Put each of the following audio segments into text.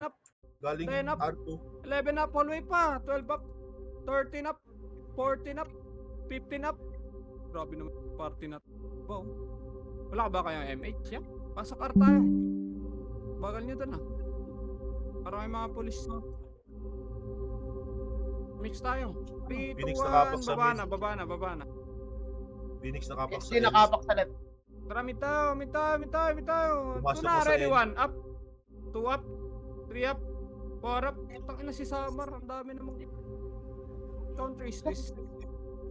up, Galing 10 up, R2. 11 up, hallway pa, 12 up, 13 up, 14 up, 15 up. Grabe naman, party na. Wow. Wala ka ba kayang MH? Yeah. Pasok R tayo. Bagal nyo dun ah. Para may mga pulis na. Mix tayo. 3, 2, Phoenix nakapak 1, sa baba mid. na, baba na, baba na. Phoenix nakapak sa Hindi nakapak sa left. Tara, mid tayo, mid tayo, mid tayo, mid tayo. Pumasok 2 na, ko sa ready, end. 1 up, 2 up, 3 up, 4 up. Tangin na si Samar, ang dami namang counter is this.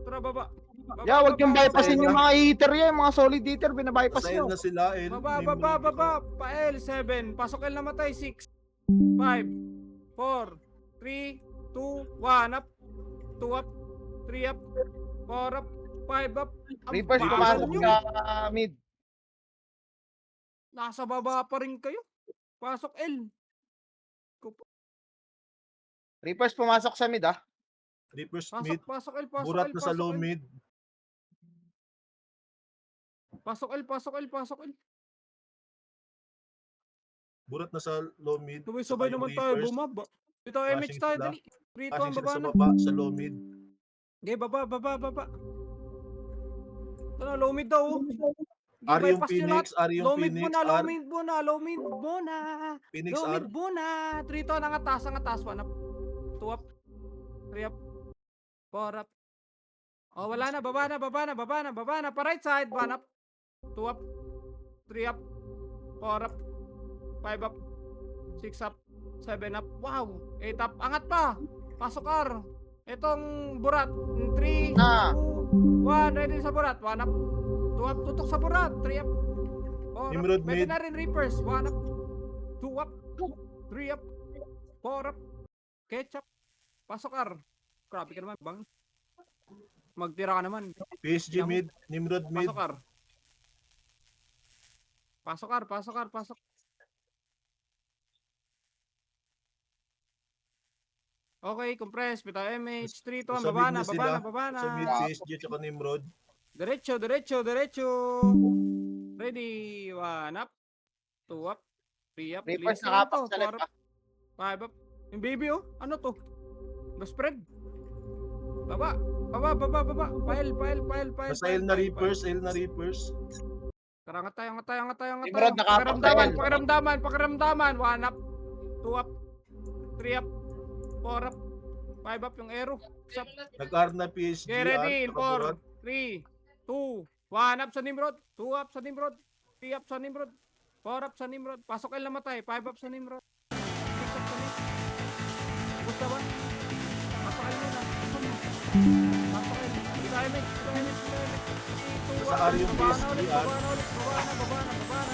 Tara, baba. Baba, Yeah, wag yung baba, bypassin Sa yung L mga hitter yan, yung mga solid hitter, binabypass Sa L nyo. na sila. L. Baba, Nimrod, baba, ikaw. baba. Pa L, 7. Pasok L namatay, 6, 5, 4, 3, 2, 1 up, 2 up, 3 up, 4 up, 5 up. Ang Reapers bagal pumasok nyo. sa mid. Nasa baba pa rin kayo. Pasok L. Reapers pumasok sa mid ah. Reapers mid. Pasok L, pasok Burat L, na sa pasok low L. mid. Pasok L, pasok L, pasok L. Burat na sa low mid. Sabay-sabay Saka yung naman tayo Reapers. bumaba. Ito MX Flashing tayo, sila. dali. Rito Kasi ang sila baba sa na. baba. Sa low mid. Okay, baba, baba, baba. Ito na, low mid daw. Ari yung bypass nyo lahat. Phoenix. Ari yung Low mid Phoenix. muna, low mid muna, low mid muna. Phoenix Low R. mid muna. 3 to, ang atas, 1 up. 2 up. 3 up. 4 up. Oh, wala na, baba na, baba na, baba na, baba na. Pa right side, 1 up. 2 up. 3 up. 4 up. 5 up. 6 up. 7 up. Wow. 8 up. Angat pa. Pasok R. Itong burat. 3, 2, Ah. 1. Ready sa burat. 1 up. 2 up. Tutok sa burat. 3 up. 4 up. Nimrod Pwede mid. na rin Reapers. 1 up. 2 up. 3 up. 4 up. Ketchup. Pasok R. Grabe ka naman, bang. Magtira ka naman. PSG Tingnan mo. mid. Nimrod mid. Pasok R. Pasok R. Pasok R. Pasok. Okay, compress. Bitaw MH. 3 to. Sa Baba mid na, na baba sila. na, baba na. Sa mid PSG tsaka Nimrod. Diretso, diretso, diretso. Ready. 1 up. 2 up. 3 up. Reapers Linis naman nakapak to. sa 4 left up. ah. 5 up. Yung baby oh. Ano to? Best spread. Baba. Baba, baba, baba. Pael, pael, pael, pael. Nasa L na Reapers. L na Reapers. Tara, angat tayo, angat tayo, angat tayo, angat tayo. Nimrod, nakapak sa Pakiramdaman, L. pakiramdaman, pakiramdaman. 1 up. 2 up. 3 up. 4 up. 5 up yung arrow. Up. Nag-R na PSG. Okay, ready. R, tsaka Burat. 4, 3, 2, 1 up sa Nimrod. 2 up sa Nimrod. 3 up sa Nimrod. 4 up sa Nimrod. Pasok L namatay. 5 up sa Nimrod. 6 up sa Nimrod. Gusto ba? Pasok L muna. Pasok L. Hindi tayo mix. Hindi tayo mix. Hindi tayo mix. 3, 2, 1. Nasa R yung Baba na PSG, ulit. R. Baba na ulit. Baba na. Baba na. Baba na.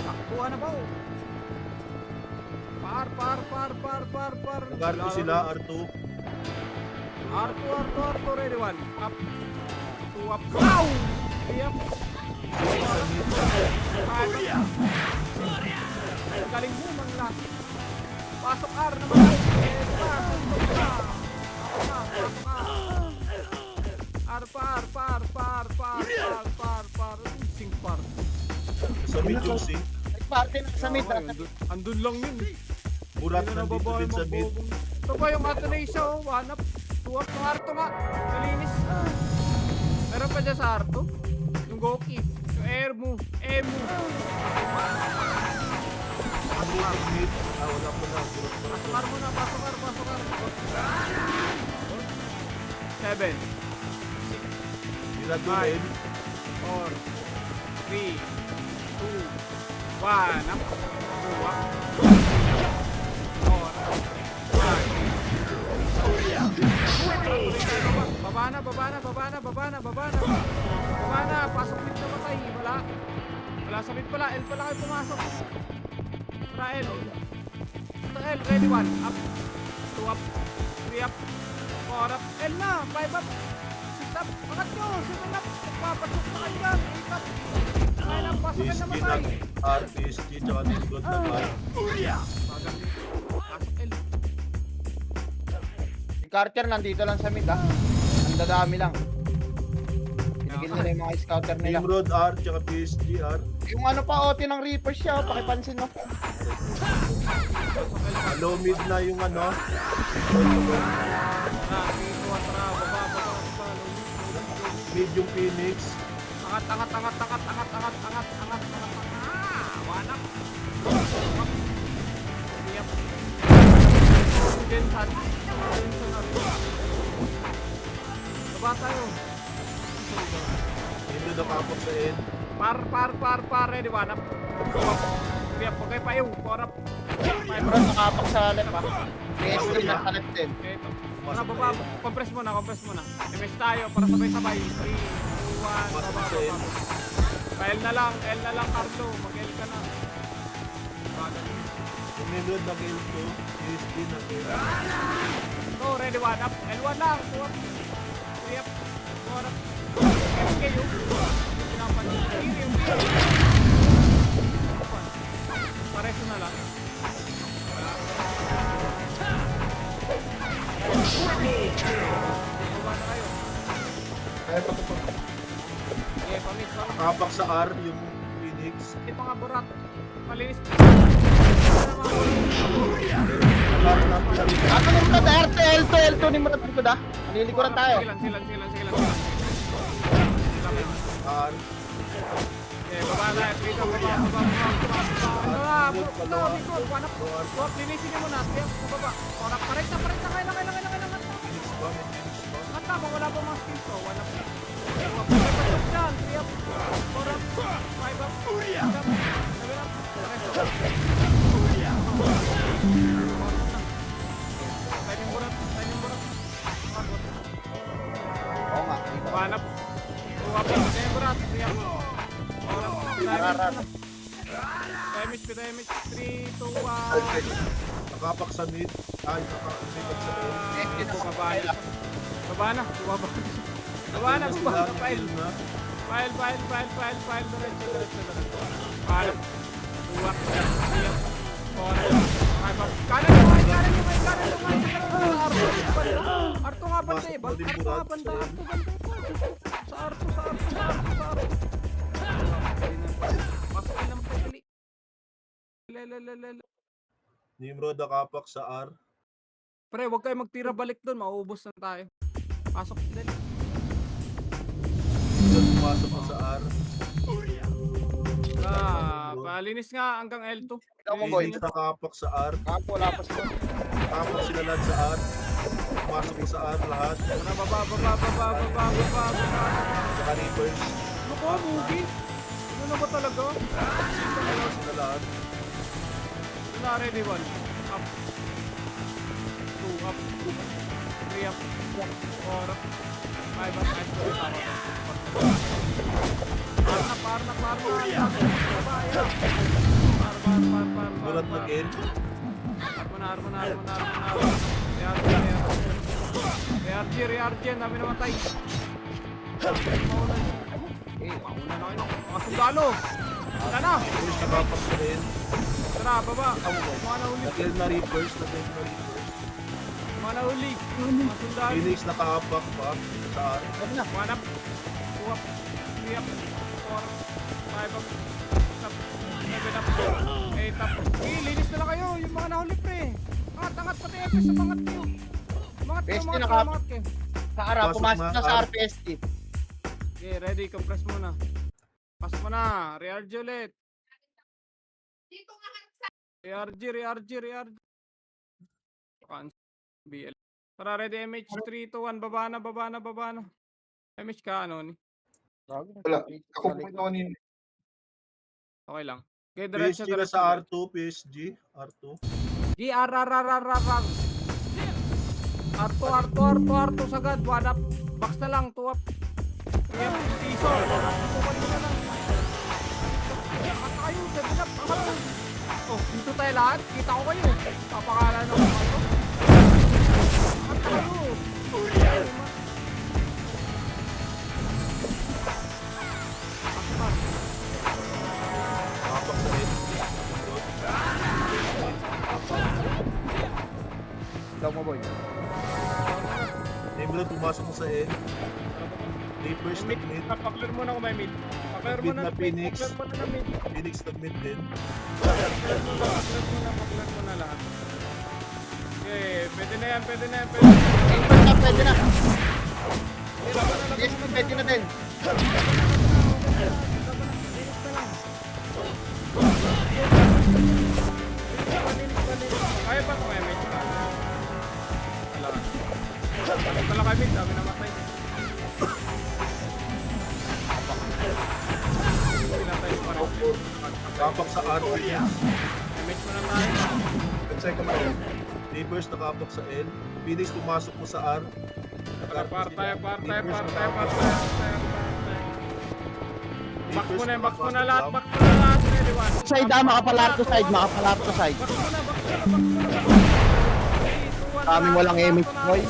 Takbuhan na ba? Par. Nag-R2 sila. R2. R2, ready 1. Up. 2 up. Wow! 3 up. Sa mid. 5 up. Galing mo, mang last. Pasok R naman. Pasok R. Sing par. Sa mid yung C. Nagparty na sa mid ah. Andun lang yun. Burat Hindi na nandito nababae din sa mid. magbobong. Ito pa yung Atenasio, 1 up, 2 up ng Arto nga. Malinis. Meron pa dyan sa Arto. Yung Goki. Yung Emu. Burat mid. Wala pa na. Burat na. Pasok R muna, pasok R. 7, Ginagawa Five. L. 4, 3, 2, 1 up. 2 up. 4, 1. Baba na. Pasok mid na matay. Wala sa mid pala. L pala kayo pumasok. Tara L. Ito L. Ready 1. Up. 2 up. 3 up. 4 up. L na. 5 up. 6 up. Angat nyo. 7 up. Nagpapatsok na kayo dyan. 8 up. 9 up. Pasok L na PSG matay. nag-R. PSG tsaka Nimrod nag-R. Bagal nyo. Pasok L. Si Carter nandito lang sa mid ah. Ang dadami lang. Pinigil nila yung mga scouter nila. Nimrod R tsaka PSG R. Yung ano pa OT ng Reapers siya, pakipansin mo. Low mid na yung ano. Tara, dito, tara, baba. Mid yung Phoenix. Angat. Wanap. Yep. Jensan. Baba tayo. Hindi nakapag sa end. Par, ready, wanap. Yep, okay pa yung porap. Bro, nakapak sa left ah. PSG na sa left din. Okay, ito. Tara, baba, compress muna. Image tayo para sabay-sabay. 3, 2, 1, baba. L na lang, Carlo. Mag-L ka na. Sumunod na kill to. PSG na kill. Ito, ready, one up. L1 lang. 3 up. 4 up. MK yung. Pinapansin. Yung. Pareso na lang. Baba na kayo. Kaya pa ito. Okay, pamit. Nakapak sa R yung Phoenix. Ito nga, burat. Malinis. Ako ni Murad, L2 ni Murad dito da. Nililikuran tayo. Sige lang. R. Okay, baba na. Dito, baba. Ito nga, Bicol. Buwap, linisin niyo muna. Baba. Orak, parit na. Kailangan. Phoenix ba? May Phoenix ba? At tama, wala pa mga skill to. Wala pa. Patot dyan. 3 up. 4 up. 5 up. 6 up. 7 up. Timing burat. Oo nga. Banap. 2 up. Timing burat. 3 up. 4 up. Damage. 3, 2, 1. Nakapak sa mid. Ay, nakapak sa end. Baba na. File. Na. File. Diretso. Banap. 2 up. 3 up. 4 up. 5 up. Kanan lumay. Arto nga banda. Sa Arto. Pasok ka lang pali. Lelelelele. Nimrod nakapak sa R. Pre, huwag kayo magtira balik doon. Mauubos na tayo. Pasok din. Nimrod pumasok pa sa R. Palinis nga hanggang L2. Ikaw mo, boy. Phoenix nakapak sa R. Ako, wala pa sila. Nakapak sila lahat sa R. Pumasok sa R lahat. Baba. Saka Reapers. Ano ko, Mugi? Ano na ba talaga? Nakapak sila lahat. Ano na, ready, 1. Up. 2 up. 3 up. 4 up. 5 up. Parna. Murat mag-in. Armona. Reargy, ang dami namatay. Mauna na kayo. Mga sundalo. Wala na. Phoenix nakapak sa end. Tara, baba. Mga nahuli. Nag-kill na Reapers. Mga nahuli. Mga sundalo. Phoenix nakapak pa sa R. 1 up. 2 up. 3 up. 4 up. 5 up. 6 up. 7 up. 8 up. Linis na lang kayo. Yung mga nahuli pre. Angat pati FS sa pangat kayo. PSG Mangat nakapag. kayo. Sa Ara, Pasok pumasok na, na sa R. RPSG. Okay, ready. Compress muna. Pas mo na. Reargy ulit. Reargy. BL. Tara, ready. MH 3 to 1. Baba na. MH ka, ano ni? Wala. Ako po kanina. Okay lang. Okay, diretso. PSG na sa R2. PSG. R2. Arto sagad, 1 up. Box na lang, 2 up. 3 up, piso. Bumalik na lang. At tayo, 7 up. Angat. Oh, dito tayo lahat. Kita ko kayo. Papakalan ako kayo. At tayo. Nakapak sa end. Ikaw mo, boy. Nimrod pumasok sa end. Reapers Mid, nag-mid. pakler muna kung may mid. Pakler Mid muna na Phoenix. Pakler muna na mid. Phoenix nag-mid din. Pakler muna lahat. yan, pwede na yan, pwede na. Pwede na, pwede na. Yes, pwede na din. Kaya pa kung may match ka. Wala. Wala kami, dami namatay. Pinatay pa rin. Kapak sa R. May match mo na tayo. Check mo. Reverse nakapak sa L. Phoenix pumasok mo sa R. Partay. Box mo na, box mo na lahat, box mo na lahat. Ready, one. Side makapalap to side, makapalap to side. Box mo na, box mo na, box mo na. Daming walang image, boy.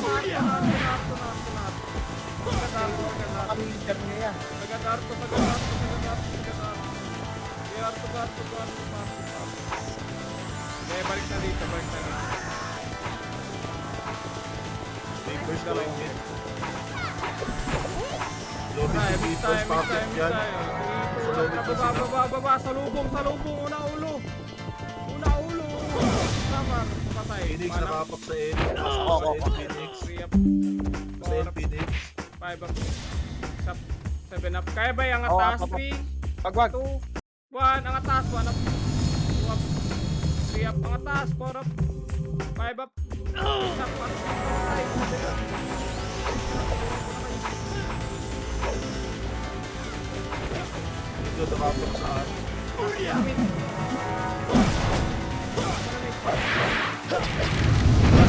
Kami leader niya yan. Balik na dito, balik na dito. Reverse na lang hit. Lobby Tayo, to mix Reverse tayo, mix pocket tayo, mix yan. tayo. Baba, salubong, una ulo. Una ulo. Tama, patay. Phoenix Manap. nakapak sa L. Pasok sa L. Phoenix. 3 up, Sa 4 L up, Phoenix. 5 up, 6 up, 7 up. Kaya ba yung Oo, atas? apa pa. 3, Pagwag. 2, 1. Ang atas, 1 up, 2 up, 3 up. Ang atas, 4 up, 5 up, 6 up. Patay, 7 up. Dito nakapak sa R.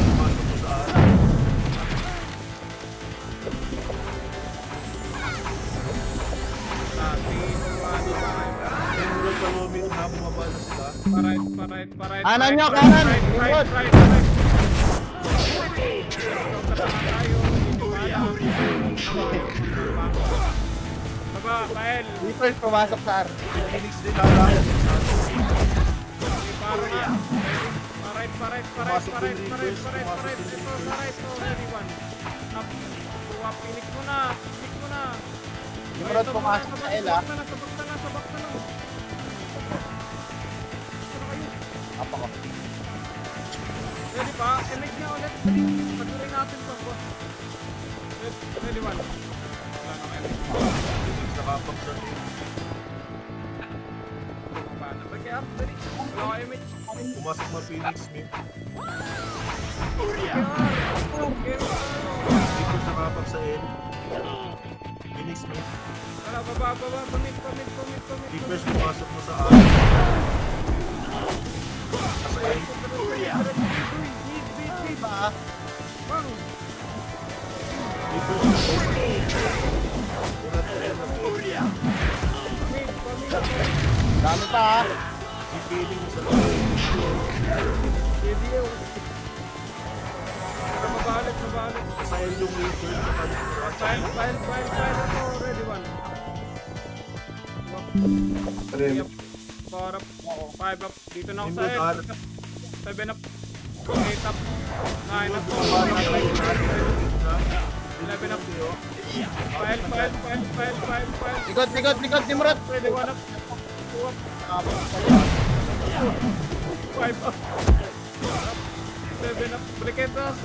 Pumasok mo sa R. Emerald pa Lobby na bumaba na sila. Parait. Kanan nyo, kanan. Inward. Baba, Pael. Reverse pumasok sa R. Phoenix din lalaki. Paro na. Parait. Ito, parait. Ready, one. Up. Tuwa, Phoenix mo na. Nimrod pumasok sa L, ah. Sabak na lang. Apa ko. Ready pa? Connect niya ulit. Patuloy natin pa po. Ready, one. Wala na kayo. Phoenix nakapak sa L. Paano? Kaya, dali. Wala kayo, mate. Pumasok mo Phoenix Smith. Phoenix nakapak sa L. Phoenix Smith. Wala, baba. Pamit. Reverse pumasok mo sa R. Sa L. Ba? Bang! Reverse mo sa L. Ulat na yan na Pamit. Dami pa ah. Ipiling mo sa L. Pwede yun. Mabalit. Sa L yung reverse sa kanya. File. Ito, ready, one. Rem. 4 up. 5 up. Dito na ako sa Nimrod, head. 7 up. 8 up. 9 up. 11 up. File. Likod, Nimrod. Ready, 1 up. 2 up. 5 up. 7 up. Briketas.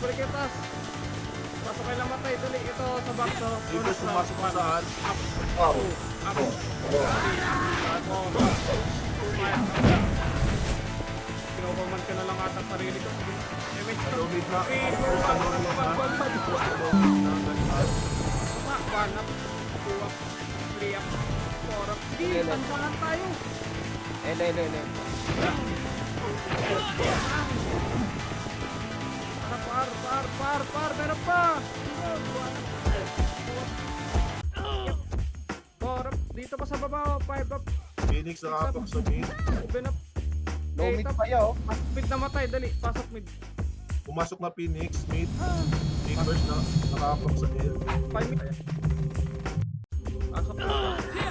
Pasok kayo lang matay. Dali. Ito sa box. Reverse pumasok mo sa R. Wow. Up. Kinukuman ka na lang ata sarili ko. Image to. Lobby na. 3, 2, 1. Reverse sa Lobby na. Lobby na. Galing. 1 up, 2 up, 3 up, 4 up. Sige, tantangan tayo. Ele. Par, meron pa. 4 up, dito pa sa baba, 5 up, Phoenix nakapak sa mid. 7 up, Low 8 mid up. pa yo. Pasok mid na matay, dali, pasok mid. Pumasok na Phoenix, mid. Reverse na. Nakapak sa L. 5 mid. Pasok mid.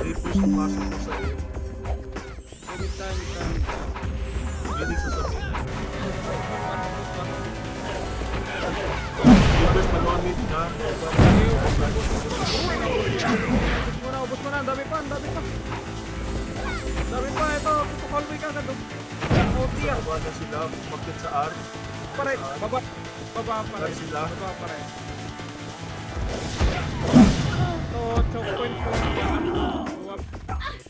Reverse pumasok mo sa L. Mid time. Phoenix sa mid. Reverse pa naman mid na. Ubus mo na, ang dami pa. Ito, call me ka agad. OT ah. Nakakuha na sila. Umakit sa R. pa rin. Baba. Baba pa rin. Saan sila? Baba pa rin. So, choke point ko. 2 up.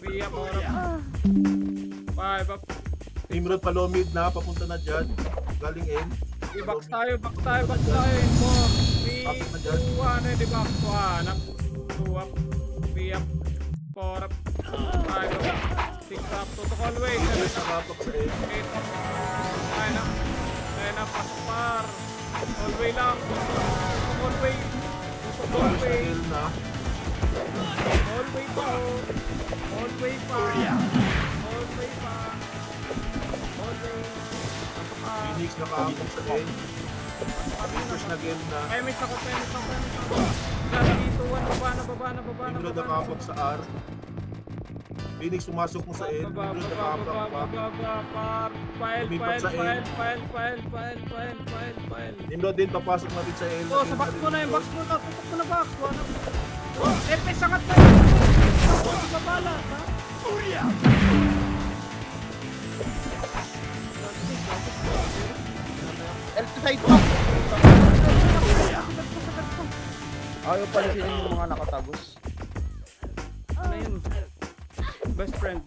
3 up. 4 up. 5 up. Nimrod Palomid na, papunta na dyan. Galing N. I-box tayo, box tayo, box tayo. 4, 3, Box na dyan. 2, 1. Ready, box. 1 up. 2 up. 3 up. 4 up. 5 up. 6 up. Tutok always. Phoenix 7 up. nakapak sa N. 8 up. 9 up. 10 up. Pasok par. All-way lang. Tutok all-way. Tutok Phoenix na all-way. kill na. All-way pa. All-way pa. All-way pa. All-way. Phoenix nakapak sa N. Reapers na kill na. Pemix ako. Dito, baba na. Nimrod nakapak sa R. Phoenix pumasok mo sa N. Baba, Nimrod baba, nakapak pa. File. Lumipat sa File. Nimrod din papasok natin sa L. Oh, sa box mo na yung box mo na. Tutok mo na box. Epe, sangat na yun. Ako, si Babala. Ha? L2 side pa. Ayaw pala sila yung mga nakatagos. Ano yun? Best friend.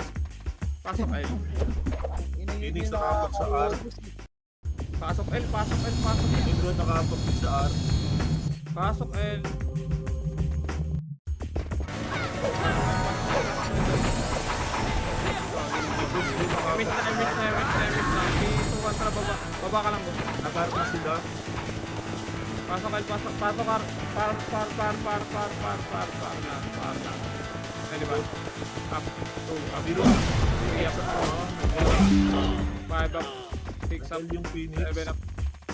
Pasok L. Phoenix nakapak sa R. Pasok L. Nimrod nakapak din sa R. Pasok L. Reapers din Emit nakapak. na. Ituwan tara baba. Baba ka lang boss. Nakarap na sila. Pasok L. Pasok R. Par na. Ready ba? Up. 2 up. Biro. 3 up. 5 up. 6 up. L yung Phoenix. 7 up.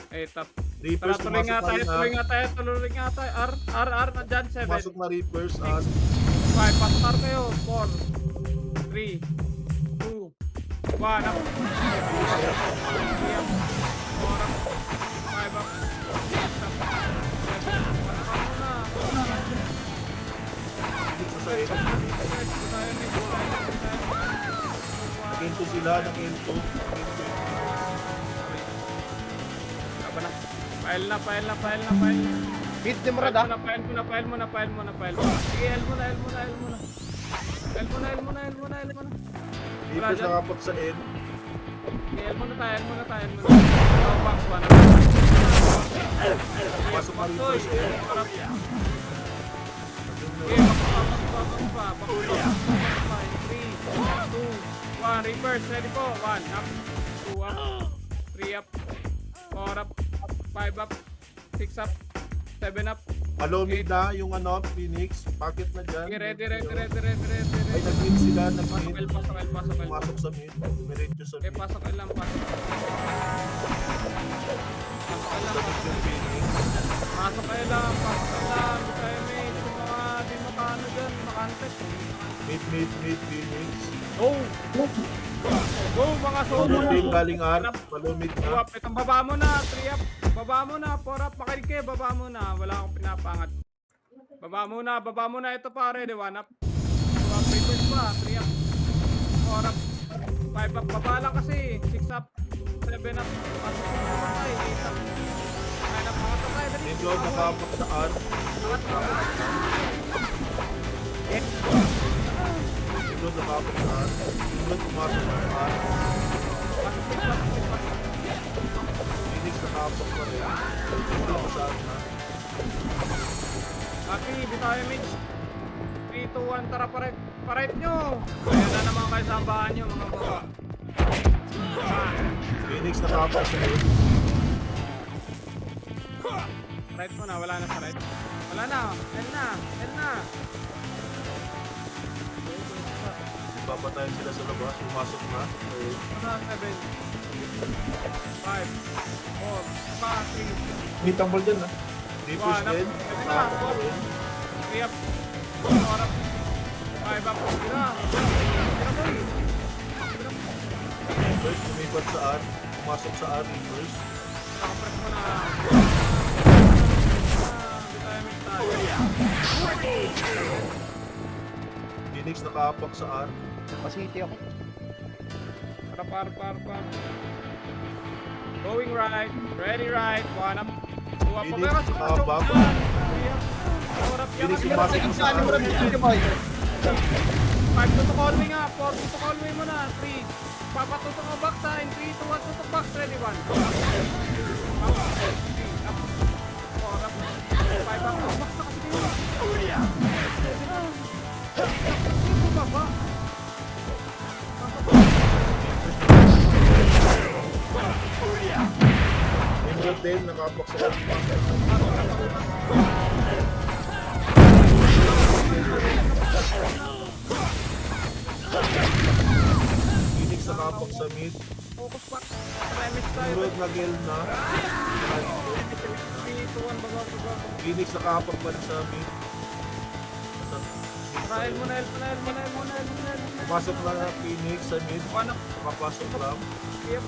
8 up. Tara, Reapers tuloy nga pumasok tayo. na. Tuloy nga tayo. R. Nandyan. 7. Pumasok na Reapers at 5. Pasok R kayo. 4. 3. 2. 1 up. 3 up. 4 up. 5 up. 6 up. 7 up. Pasok na. dito sa N. Nag-N2 sila. Nag-N2. File na. Beat ni Murad ah. File mo na. Sige, L mo na. Reapers nakapak sa N. Sige, L mo na tayo. Oh, box 1. Pasok na Reapers N. Okay, box pa. 3, 2, 1. Reverse. Ready po. 1 up. 2 up. 3 up. 4 up. 5 up. 6 up. 7 up. Palomid na yung ano, Phoenix. Packet na dyan. Okay, ready. Ay, nag-mid sila. Nag-mid. Pasok L. Pumasok sa mid. Meretyo sa Okay, mid. pasok L lang. Pasok L. Yung Phoenix. Pasok L lang. Di tayo mate. Yung mga di makano dyan. Makantek. Mid, Phoenix. Go! Mga solo! Palomid galing R. Palomid 2 na. up. Itong baba mo na. 3 up. Baba mo na. 4 up. Makinig kayo. Baba mo na. Wala akong pinapangat. Baba mo na. Ito pare. 1 up. 2 up. Reverse pa. 3 up. 4 up. 5 up. Baba lang kasi. 6 up. 7 up. Pasok yung patay. 8 up. 9 up. Mga patay. Dali. Nimrod nakapak sa R. Angat mo. Nimrod nakapak sa R. Nimrod pumasok sa R. Pasok. Phoenix nakapak pa rin. Nimrod sa R na. Happy. Bitayo Mitch. 3, 2, 1. Tara parait nyo. Ayan na naman kayo sa ambahan nyo mga baba. Phoenix nakapak sa N. Right mo na, wala na sa right. Wala na, L na. Papatayin sila sa labas. Pumasok na. Ano, 7, 5, 4, 3, May tambol dyan ah. Reapers 1 up. N. Nakapak sa N. 3 up. 4 up. 5 up. Tira boy. Reapers lumipat sa R. Pumasok sa R. Reapers. Nakapress mo na. Retirement tayo. Phoenix nakapak sa R. Pasiti ako. Par. Going right. Ready right. One up. Two up. Phoenix, Pagkakas. nakabag. Orap. Phoenix, Yan. pumasok mo sa Ano mo rin, sige boy. 5 tutok all way nga. 4 tutok all way mo na. 3. Papatutok ang box ha. In 3, 2, 1. Tutok box. Ready 1. Up. 3 up. 4 up. 5 up. Box na kasi kayo. Ito ba ba? Emerald din, nakapak sa N. Phoenix nakapak sa mid. Focus box. Remix tayo. Emerald na gel na. 3, 2, 1. Bago. Phoenix nakapak pa rin sa mid. Rael mo na. Pasok na Phoenix sa mid. One up. Nakapasok lang. Yep.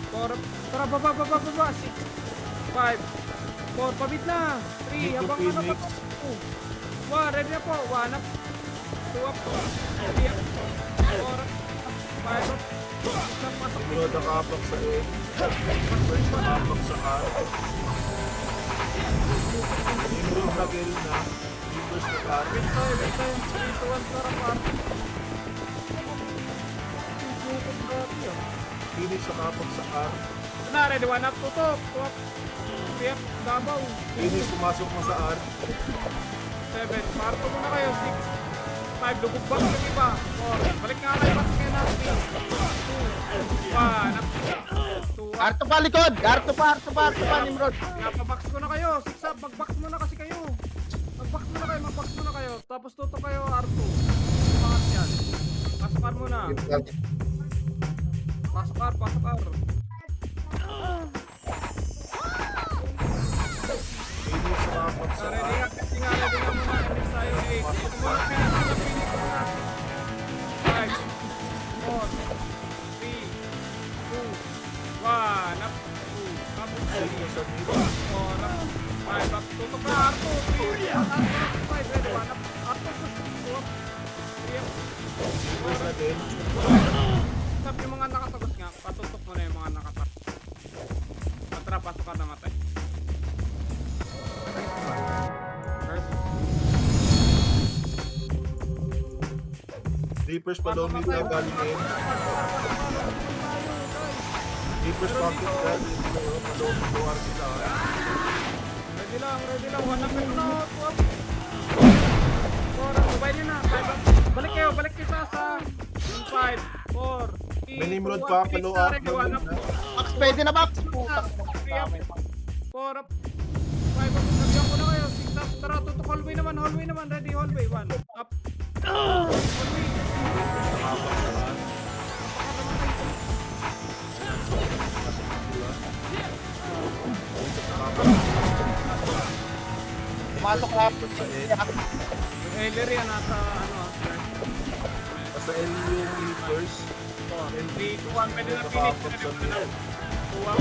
4 up. Tara, baba. 6. 5. 4. Pabit na. 3. Dito, Habang Phoenix. 2. 1. Ready na po. 1 up. 2 up. 3 up. 4 up. 5 up. 6 up. Pasok. Emerald nakapak sa N. First nakapak sa R. Emerald na gel na. Reverse na R. Wait tayo. 3, 2, 1. Tara, par. Phoenix nakapak sa R. Na, ready. 1 up. Tutok. 2 up. 3 up. Dabaw. Phoenix pumasok mo sa R. 7. Parto muna kayo. 6. 5. Lugog box yung iba. 4. Balik nga kayo. Box kayo na. 3. 2. 1 up. 2 up. Arto pa likod! Arto pa, Nimrod! Napabox ko na kayo. 6 up. Mag-box muna kasi kayo. Mag-box muna kayo. Tapos tutok kayo, R2. Pangat yan. Pasok R muna. Pasok R. Phoenix nakapak sa Ready R. nga. Ready nga muna. Next tayo. 8. Kumuna, Phoenix muna. 5. 4. 3. 2. 1. Up. 2. Up. Phoenix sa mid. 4 up. 5 up. Tutok na R2. 3 up. 5. Ready. 1 up. R2. 2 up. 3 up. Reverse na din. Sabi yung mga nakatagot nga, patutok mo na yung mga nakatagot. Patra, pasok ka na matay. First. Reapers pa daw mid na galing in. Reapers pocket ka. Paluwar sila. Ready lang. 1 up ito na. 2 up. 4 up. Babay nyo na. 5 up. Balik kayo sa 5, 4, 3, May Nimrod 2, pa, 1. follow up. Ready, 1 up. Max, pwede na Max! Putak. 3 up. 4 up. 5 up. Nagyan ko na kayo. 6 up. Tara, tutok hallway naman. Ready, hallway. 1 up. Hallway. Pumasok na. Yung Eller yan nasa Sa L yung Reapers. 3, 2, 1. Pwede na finish. Nakapak Pwede sa na mid. 2 up.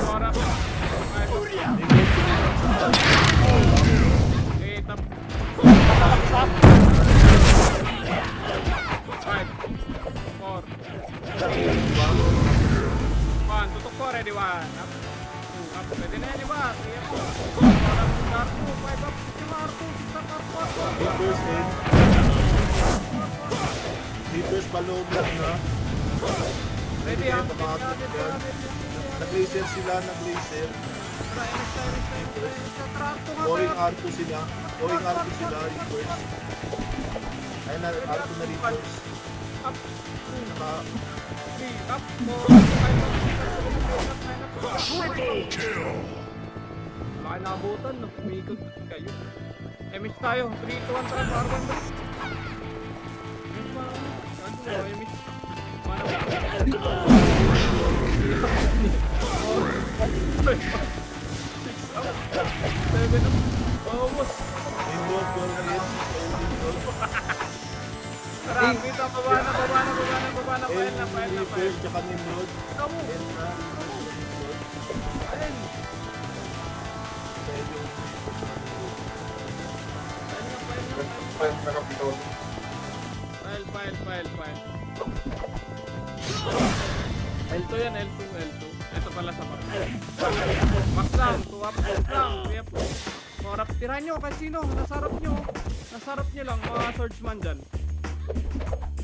4 up. 5 up. 8 up. 5, 4, 1. Tutok ko. Ready, 1 up. 2 up. Pwede na yan, di ba? 3 up. 4 up. R2. 5 up. 5 R2. 6 up. R2. Reapers in. Reapers paloob na. Ready, ha? Nag-laser sila, nag-laser. Going R2 sila. Reapers. Ayun na, R2 na Reapers. Up. Naka, 3 up. 4 up. 5 up. Laki na abutan, no? Umikot kayo. MH tayo. 3, 2, 1, tara. R1 ba? MH pa. MH. Almost. Nimrod, gold in. Tara, kita. Baba na. Pael na. Reapers, tsaka Nimrod. Kamu. N na. Ayan. Dahil yung Nakapitol. File. L2 yan, L2. pala sa bar. Max lang, tuwap lang, rep. Korap, tirahan nyo kahit sino, nasarap nyo lang, mga swordsman dyan.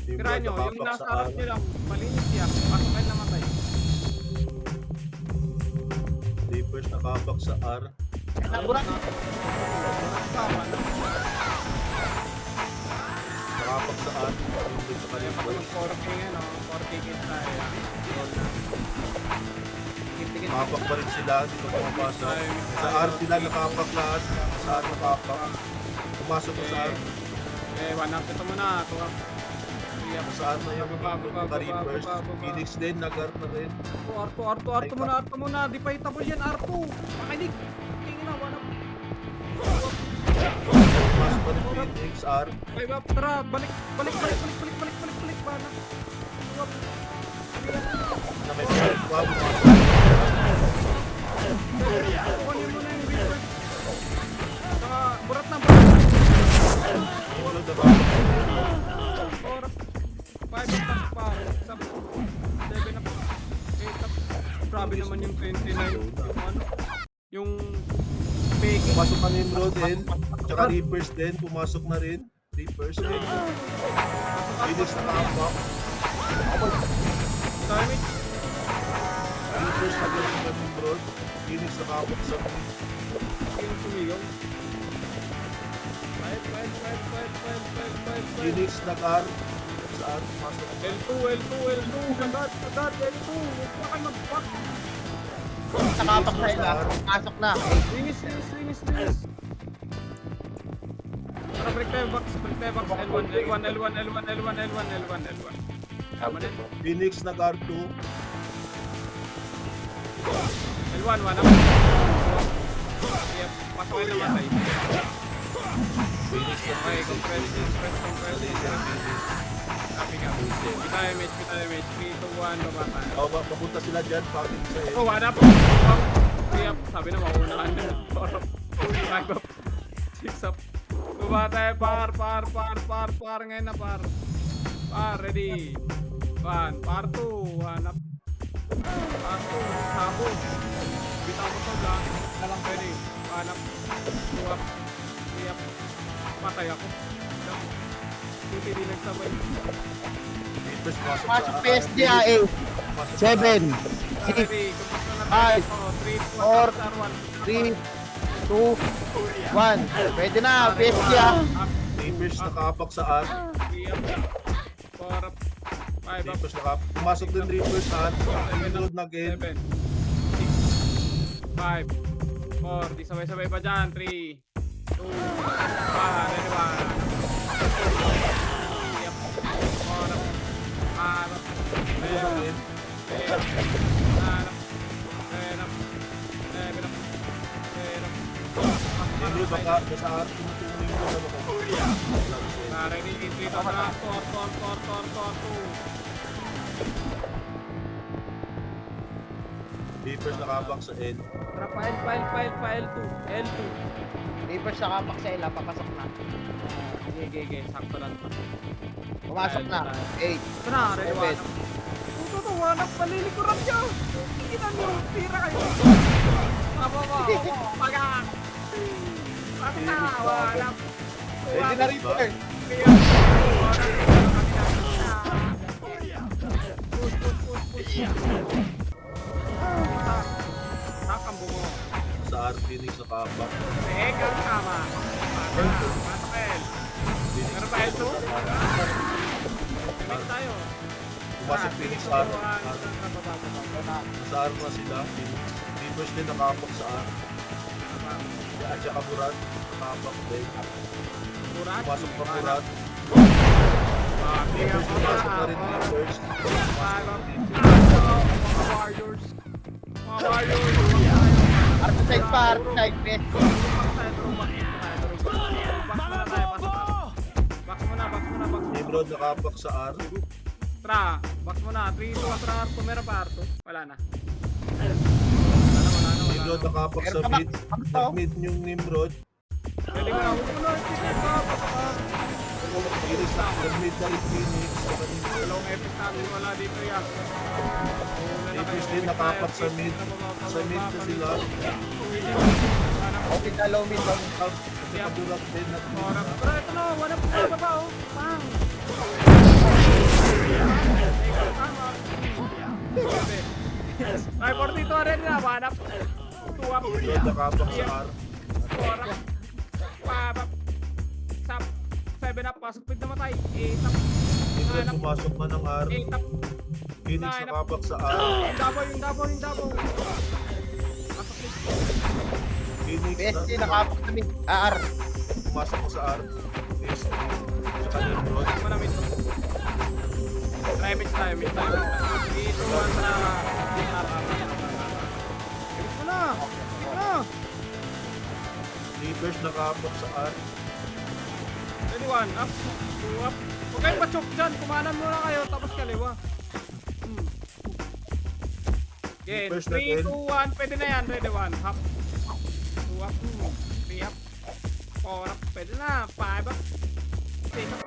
Tirahan nyo, yung nasarap nyo lang, malinis yan, pasok kayo namatay. Reapers nakapak sa R. Naburak. Tama na. Nakapak sa R. Yung sa Kaya kanila. pag yung 4K yan, 4K kills tayo yan. Roll na. Tikit-tikit. Nakapak pa rin sila. Dito pumapasok. Sa R sila nakapak lahat. Sa R nakapak. Pumasok ko sa R. Eh, 1 up ito muna, 2 up. 3 up. Sa R na yung Reapers. Phoenix din. Nag-R na rin. Arto muna. Debatable yan, Arto. Makinig. Tingin na, 1 up. Pumasok pa rin Phoenix. R. 5 up, tara, balik. Bana. 2 up. Na may first pa. Pumasok. Kunin mo na yung Reapers. Saka, burat na. Tulog na ba? 4 up. 5 up pa. 6 up. 7 up. 8 up. Grabe naman yung 29. Yung ano? Yung peking. Pumasok na Nimrod din. Tsaka Reapers din. Pumasok na rin. Reapers din. Phoenix nakapak. Damage. Reapers naglalit na Nimrod. Phoenix nakapak sa Yung sumigaw. 5. Phoenix nag-R. Sa R. Pumasok. L2. Agad, L2. Huwag pa kayo mag-fuck. Nakapak sa ila. Pasok na. Linis. Tara, break tayo box. L1. Tama na. Phoenix nag-R2. L1, 1 up. Kaya, pasok kayo namatay. Phoenix Okay, compress. Copy nga. Damage. 3, 2, 1, baba tayo. Oh, papunta sila dyan. Pagin sa Oh, L. 1 up. Kaya, sabi na maunahan na. 4 up. 5 up. 6 up. Baba tayo, par. Ngayon na, par. Par, ready. 1, par 2. 1 up. Par 2. Sabo. Bitaw mo to lang. Ready. 1 up. 2 up. 3 up. Patay ako. Hindi din nagsabay. Reapers pasok Pasok sa PSG AE. 7, 6, Ready. Kumusta na 5, tayo? 3, 4, 2, 3, 2, 1. Pwede na. PSG ah. Reapers nakapak sa R. 3 up. 4 up. 5 up. Reapers nakapak. Pumasok din Reapers R. Nimrod nag-N. 7, 6, 5, 4, di sabay-sabay pa dyan. 3, 2, 1, ready, 1. 3 up, 4 up, 5 up, 7 up, 8 up, 9 up, 10 up, 11 up, 10 up. Nimrod baka sa R. Tumutulong yung mga Ready, 3, 2, 1, Reapers nakapak sa N. Tara, file 2, L2. Reapers nakapak sa ila. Papasok na. Gege, sakto lang. Pumasok na. 8, Tara, ready, 1 7. up. Ito, 1 up, palilikuran nyo. Kita nyo, tira kayo. Paga. Basta, 1 up. Pwede na Reapers. Kaya, Sakang bungo. Sa R. Phoenix nakapak. Teka, tama. Pasok. Meron ba ito? Limit tayo. Pumasok Phoenix R. Sa R na sila. Reapers din nakapak sa R. At saka Murat. Nakapak din. Murat. Pumasok pa Murat. Kaya Reapers pumasok na rin Reapers. Mga warriors. Art side pa. Art side. PSG. Box muna. Nimrod nakapak sa R. Tra, box muna. 3, 2, Tra, Arto. Meron pa Arto? Wala na. Nimrod nakapak sa Meron pa ba? mid. Ano to? Nag-mid yung Nimrod. Pwede ko na. Huwag mo na. Sige pa. Phoenix na mid na rin Phoenix. Saka Nimbus. Dalawang epis natin wala dito yan. Reapers din nakapat sa mid. Sa mid na sila. Okay na, low mid, low mid. Nakadurak din na Porap. Pero ito no, wala po sa baba oh. Pang. Ay, 42 rin na, wanap. Tuwap. Nimbus nakapak sa R. Porap. Pabap. Sap. 7 up, pasok pid namatay. 8 up. Nimbus pumasok na ng R. 8 up. Phoenix nakapak sa R. Yung dabo. Pasok pid. Phoenix PSG nakapak sa mid. R. pumasok ko sa R. PSG. Saka Nimbus. Manamit to. Try mix tayo. Dito one sa Ibig mo na! Reapers nakapak sa R. Ready one, up, two up. Huwag kayong pa-choke dyan, kumanan muna kayo, tapos kaliwa. Okay, First 3, natin. 2, 1, pwede na yan, ready one, hop. 2 up, 3 up, 4 up, pwede na, 5 up, 6 up,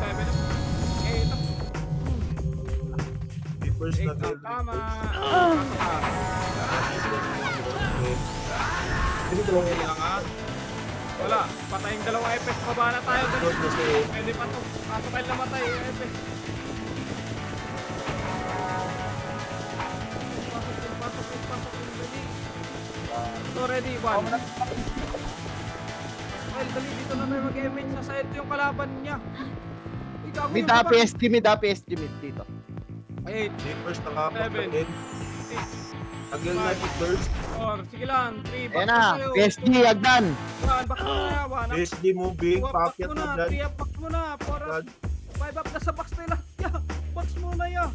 7 up, 8 up, Reapers 8 na up, tama. Okay lang ha. Wala, patayang dalawang FS, baba na tayo. Reapers na sa L. Pwede pa to, kaso tayo namatay, FS. Pasok, ready. So ready, one. Well, dali dito na tayo mag-MH, nasa ito yung kalaban niya. Uy, gago Mid yung A, baba. PSG mid dito. 8, Reapers nakapak Seven. na N. 6, Again na first. 4, sige lang, 3, Ayan na, PSG, agdan. Back mo na, 1 up. PSG moving. 2 up, box Packet mo na na, dyan. 3 up, box mo na, 4 up. 5 up, nasa box nila. Yeah, box mo na ya.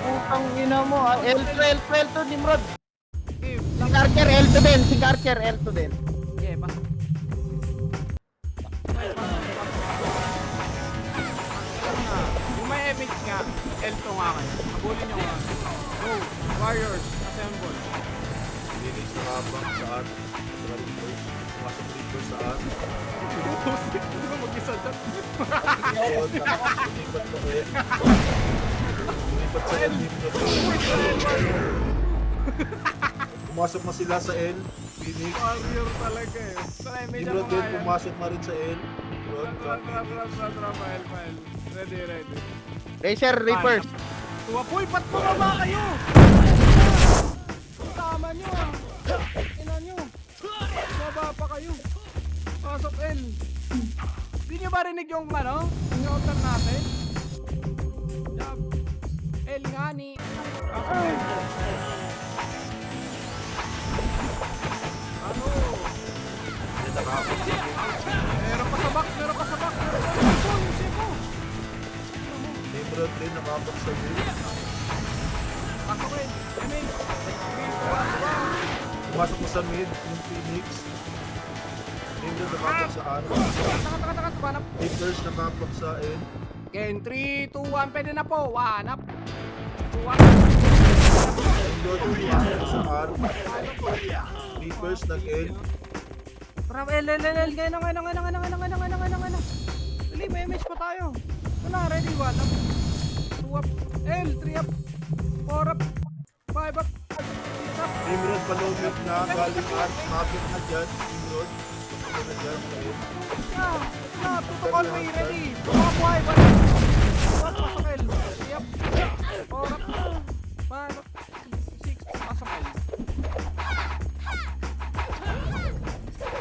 Putang ina mo, L2 to Nimrod. Okay, Si Karcher, L2 din, si Karcher, L2 din. yeah, pasok. Kung may image nga, L2 nga kayo. Habulin nyo nga. Go, Warriors, assemble. Phoenix nakapak sa R. Saka Reapers. Pumasok Reapers sa R. Hindi ba mag-isa dyan? Ayun, nakalipat na N. Lumipat sa N. Pumasok na sila sa L. Phoenix. Warrior talaga eh. Sa image Nimrod ako din kaya. pumasok na rin sa L. Nimrod, Run, file. Ready. Racer, Reapers. Tuwapoy, ba't bumaba kayo? Tama nyo ah. Ina nyo. Baba pa kayo. Pasok L. Hindi nyo ba rinig yung ano? Yung outer natin? Jab. L nga ni. Pasok L. Ano? nakapak sa N. Meron pa sa box. Yung siko. Nimrod din nakapak sa N. Pasok L. Amen. Pumasok mo sa mid, yung Phoenix. Nimrod nakapak sa R. Taka. Tumanap. Reapers nakapak sa N. Okay, 3, 2, 1. Pwede na po. 1 up. 2 up. Nimrod pumasok sa R. Reapers nag-L. Tara, L. Ngayon na. Dali, may image pa tayo. Ito na, ready. 1 up. 2 up. L, 3 up. 4 up. 5 up. 6 up. Nimrod palumit na, galing R. Makakit na dyan. Nimrod. Makakit na dyan sa L. Na, tutok me. Ready. Mga buhay. 1 up. 2 up. Pasok L. 3 up. 4 up. 5 up. 6 up. Pasok L.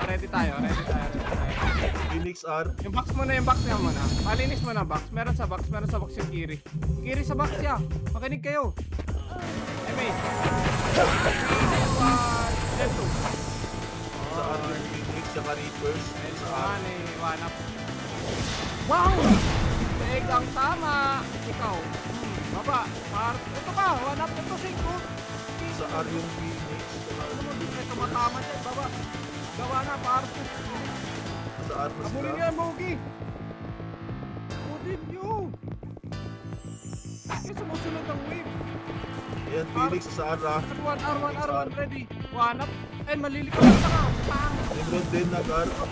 Ready tayo. Phoenix R. Yung box mo na. Palinis mo na box. Meron sa box yung Kiri. Kiri sa box ya. Makinig kayo. Mate. Leto. Sa R yung Phoenix, saka Reapers. Sa R. One up. Wow! Leg ang tama. Ikaw. Baba. Ito ka. One up. Ito 5. Sa R yung Phoenix. Saka Ano mo? Di kayo tumatama dyan. Baba. Gawa na. Par. sa R na Abulin sila. niyo yan, Mogi. Abulin niyo. Kaya sumusunod ang wave. Ayan, Phoenix sa R. R1, ready. 1 up. Ay, malilikaw na ka. Pang! Nimrod din, Nagar. Kaya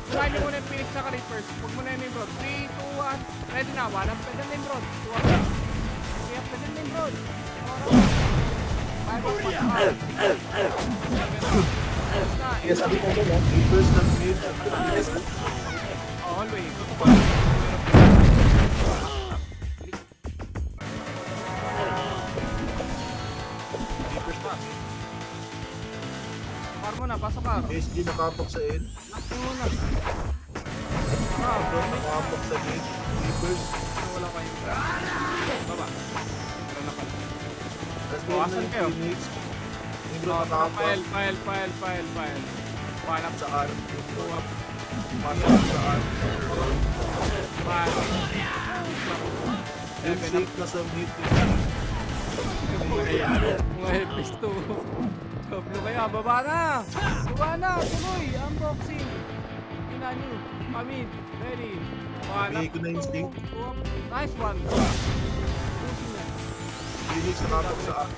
punahin niyo muna yung Phoenix sa Reapers. Huwag muna yung Nimrod. 3, 2, 1. Ready na. Walang pwede Nimrod. Kaya pwede Nimrod. Yes, sabi ko ba? Reapers ng mid. Always. Reapers ng mid. Par mo na. Pasok ka. PSG nakapak sa L. Naksin mo na. Nimrod nakapak sa mid. Reapers. Wala kayo. Baba. Meron na pala. Last Bawasan game na kayo. yung Phoenix. Nimrod nakapak File. Panap sa R. Nimrod. Pasok sa R. File. Yung safe na sa mid. Mga helpers to. Soblo kaya. Baba na. Tuloy. Unboxing. Ina nyo. Pamid. Ready. Bigay ko na yung instinct. Nice one. Pushing na. Phoenix nakapak sa R.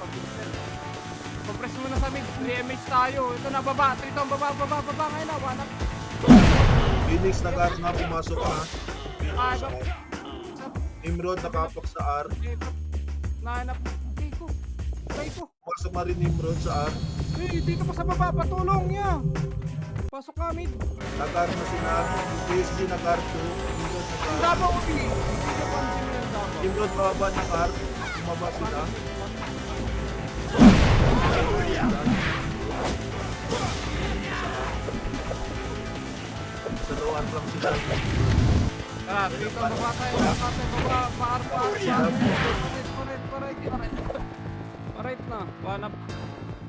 Compress mo na sa mid. 3 MH tayo. Ito na baba. Ito ang baba. Ngayon na. Wanap. Phoenix Nagar na pumasok na. Ah, Sa R. Nimrod nakapak sa R. Nahanap. Try ko. Pumasok na rin Nimrod sa R. Dito pa sa baba. Patulong niya. Pasok ka mid. Nagar na sila. PSG Nagar 2. Nimrod Nagar. Davao. Hindi ka pansin mo yung Davao. Nimrod bababa ng R. Bumaba sila. Sa lower lang sila. Tara, dito ang baba tayo. Baba. Parait na. Wanap.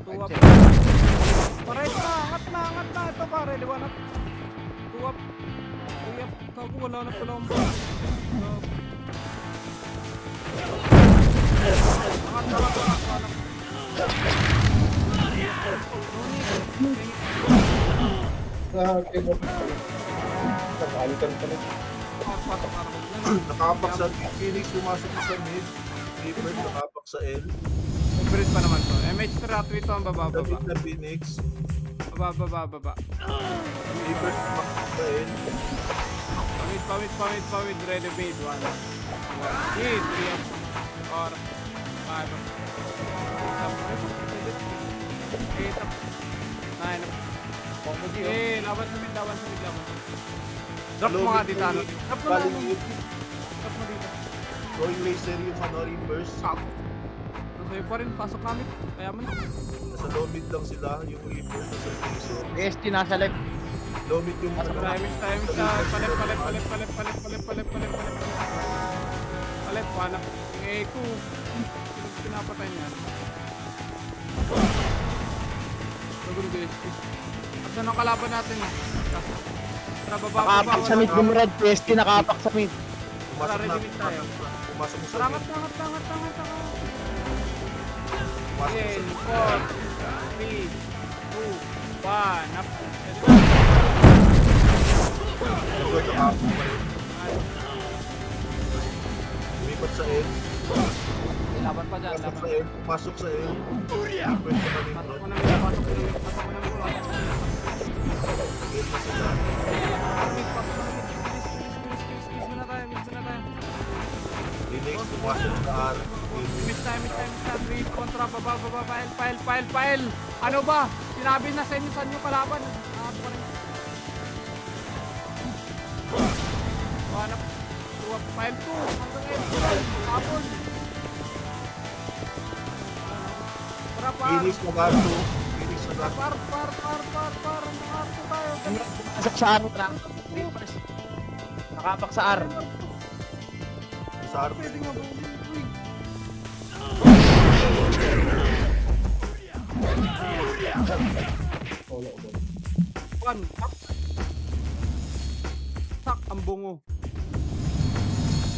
Tuwap. Parait na. Angat na. Ito pare. Liwanap. Tuwap. Tuyap. Kago. Wala na pala ang baba. Angat. Wanap. Okay, no. Nakalitan ka na. Pasok na. Nakapak sa Phoenix. Pumasok na sa mid. Reaper nakapak sa L. Favorite pa naman to. MH Trato ito ang baba. Sa mid na Phoenix. Baba. Reaper nakapak sa L. Pamit. Ready made. One. Hit. 3 or 5. 8 up. 9 up. Laban sa mid. Drop mo nga dito. Drop mo Baling na. mid. Drop mo dito. Going laser yung Reapers. Sa'yo pa rin. Pasok namin. Kaya man. Nasa low mid lang sila. Yung Reapers nasa laser. ST nasa left. Low mid yung Time. Palit. Panak. Eh, ko. Pinapatay niya. Sagun guys. Asan ang kalaban natin? Tara, baba. Nakapak sa mid. Nimrod. ST nakapak sa mid. Pumasok na. Ready tayo. Pumasok na sa Tara, mid. angat. Pumasok na sa 10, mid. 4, 3, 2, 1. Up. Nimrod nakapak pa rin. Lumipat sa L. Laban pa dyan. Pumasok sa L. Pumasok sa L. Reaper sa Pasok Nimrod. mo na mid. Pasok mo na mid. Nag-L na sila. Miss mo na tayo. Phoenix pumasok sa R. Miss time. Read kontra. Baba. File. Ano ba? Sinabi na sa inyo saan yung kalaban. Nakap pa rin. Wanap. File 2. Hanggang ngayon. Kapon. Tara, par. Phoenix Nagar 2. Phoenix Nagar. Par. Nakapo tayo. Pasok sa R. Nakapak sa R. Sa R. Pwede nga ba? Uy. One. Tak ang bungo.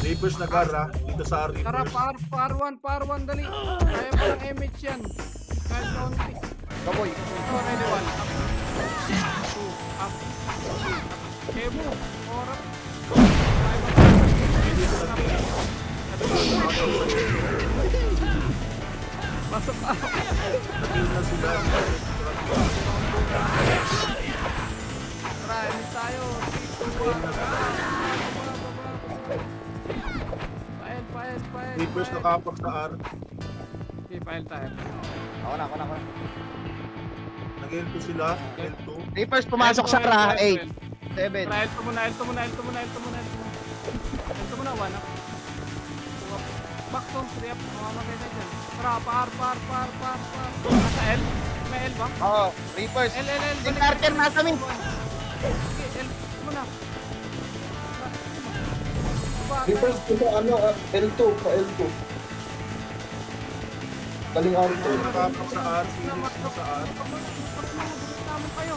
Reapers Nagar ha. Dito sa R. Tara, Reapers. par one, dali. Kaya pa lang MH yan. Kahit kaunti. Kaboy. Ito, ready one. Up. 2, up. 3, up. Emo. Orap. Pasok ka. Nag-heal na sila. Tara, enemy tayo. 3, 2, 1. Pael. Reapers nakapak sa R. Okay, pael tayo. Ako na. Nag-L2 sila. L2. Reapers pumasok sa Ra. 8, 7. Tara, L2 muna. L2 muna, 1 up. Back to, 3 up. Mamamagay na dyan. Tara, par. Nasa L? May L ba? Oo, Reapers. L. Team Carter nasa mid. Okay, L muna. Reapers ko sa ano, L2, pa L2. Galing R2. Nakapak sa R. Phoenix na sa R. Naman kayo.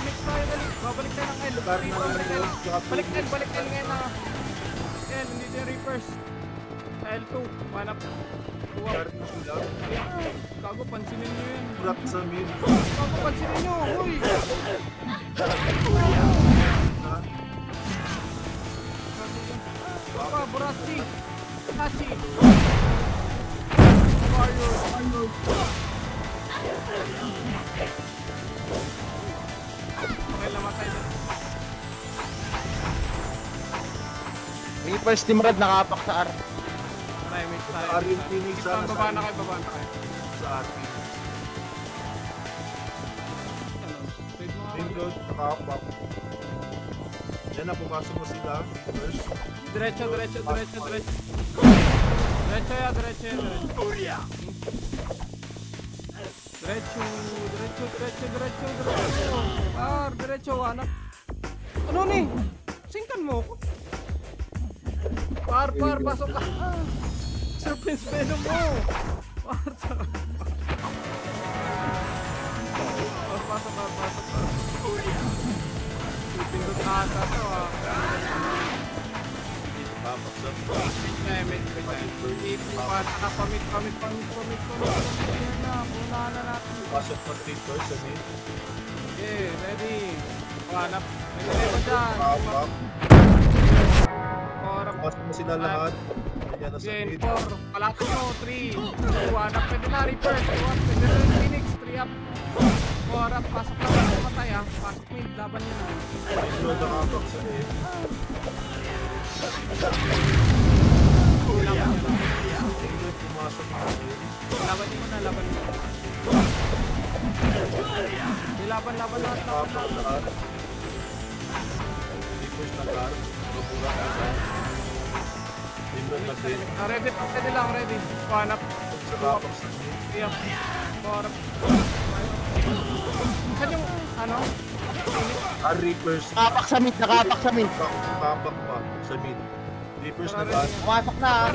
Next tayo dali. Babalik tayo ng L. Lugar na Balik L. L. Balik L ngayon na. L, hindi din Reapers. Sa L2, 1 up. 2 up. Start na sila. Gago, pansinin nyo yun. Rock sa mid. Gago, pansinin nyo. Uy! Na. Baka, Buratsi. Hachi. Warrior. Okay, lamatay na. Reapers Team Rad nakapak sa R. Try, mix tayo. Sa R yung Phoenix. Baba Sa na kayo. Sa R. Phoenix. Wait mo nga. Ringrod, nakapak. Yan na, pumasok na sila. Reapers. Diretso. Diretso ya. Diretso. Diretso, anak. Ano ni? Singkan mo ako. Par, pasok ka. Serpent's venom mo. Pasok ka. Pindot na ata to ah. Nakapak sa mid. Pamit. Ayan na, punahan na natin. Pasok na Reapers sa mid. Okay, ready. Hanap. Ready mo dyan. Nakapak. Or, Pasok na sila lahat. Yan na sa again, mid. 4. Palati mo, 3. 2, hanap. Pwede na, reverse. 2 up. Pwede na yung Phoenix. 3 up. 4 up. Pasok na. Matay ah. Pasok mid. Laban nyo na. Ringrod, nakapak sa mid. Laban nyo na. Ringrod, pumasok na mid. Laban nyo na. Laban lahat. Nakapak sa R. Reapers na R. Buburak na sa R. Ringrod na din. Ready. Pwede lang. Ready. Hanap. Sa kapak sa mid. 3 up. 4 up. Saan yung, ano? R Reapers. Nakapak sa mid. Kapak pa sa mid. Reapers na R. Pumasok na.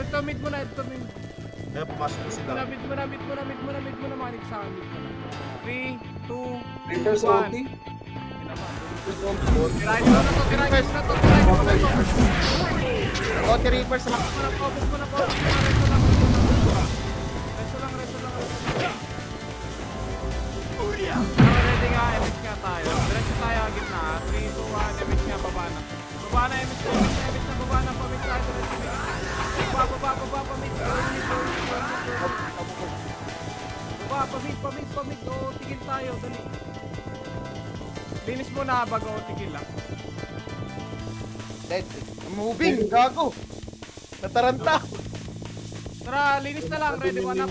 Ito mid mo na. Kaya pumasok na sila. Mid mo na makinig sa akin. 3, 2, Reapers 1. OT. Tirahin mo na to. Kote Reapers na. Focus mo na. Resto lang. Ready nga, MX nga tayo. Diretso tayo, gitna. 3, 2, 1, MX nga, baba na. Baba na, MX na, pamit tayo. Baba, pamit. Baba, pamit. O, tigil tayo, dali. Linis mo na bago tigil lang. Dead. Moving. Gago. Nataranta. Tara, linis na lang. Ready, 1 up.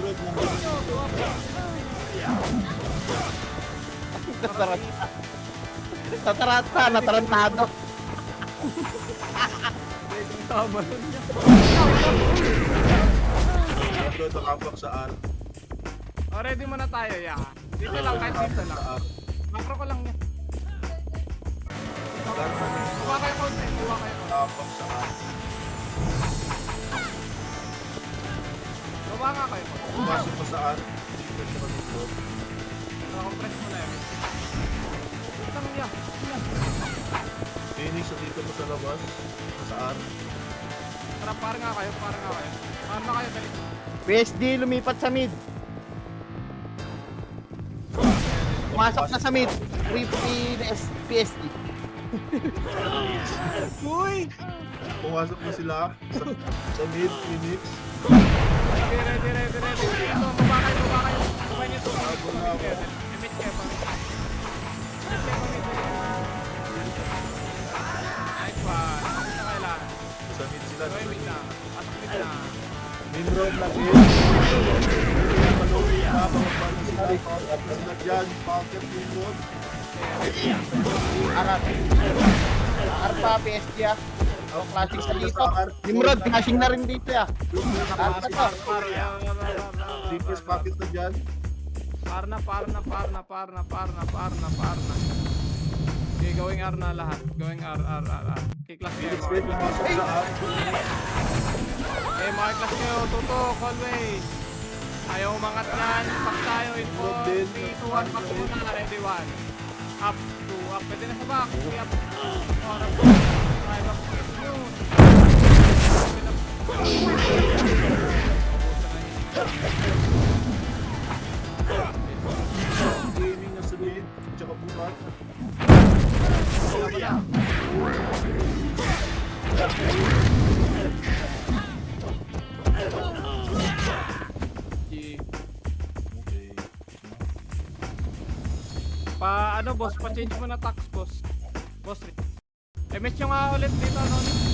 Nataranta. Natarantado. Tama nun niya. Ringrod, nakapak sa R. O, ready mo na tayo, ya. Dito lang, kahit dito lang. Sa R. Makro ko lang yan. Kuha kayo konti. Nakapak sa R. Baba nga kayo. Pumasok pa sa R. Reapers na Ringrod. Compress mo na yun. Ito lang yan. Phoenix, dito mo sa labas. Sa R. Tara, para nga kayo. Para na kayo, dali. PSD lumipat sa mid. Pumasok na sa mid. PSD. Uy! Pumasok na sila sa mid, Phoenix. Ready. Ito, baba kayo. Baba niyo ito. Limit kayo, pamit. Nice one. Ano na kailangan? Sa mid sila. Gawin mid na. Pasok mid na. Main road lang eh. Malawin na, mga bala sila. Sila dyan, pocket main road. Arap. Arpa, PSG ah. Oh, classic sa dito. Nimrod, flashing na rin dito ah. Arpa to. Reapers pocket na dyan. Par na. Okay, going R na lahat. Going R. Kiklas kayo. Phoenix Red, pumasok sa up. Okay, mga kiklas kayo. Tutok, always. Ayaw umangat yan. Pack tayo. Info. 3, 2, 1. Pack muna. Ready, 1. Up, 2, up. Pwede na sa back. 3, up. 4, up. 5, up. Gaming na sa lead. Tsaka bumat. Okay. Ano boss, pa-change mo na tax boss. Boss, MS yung ulit dito, no?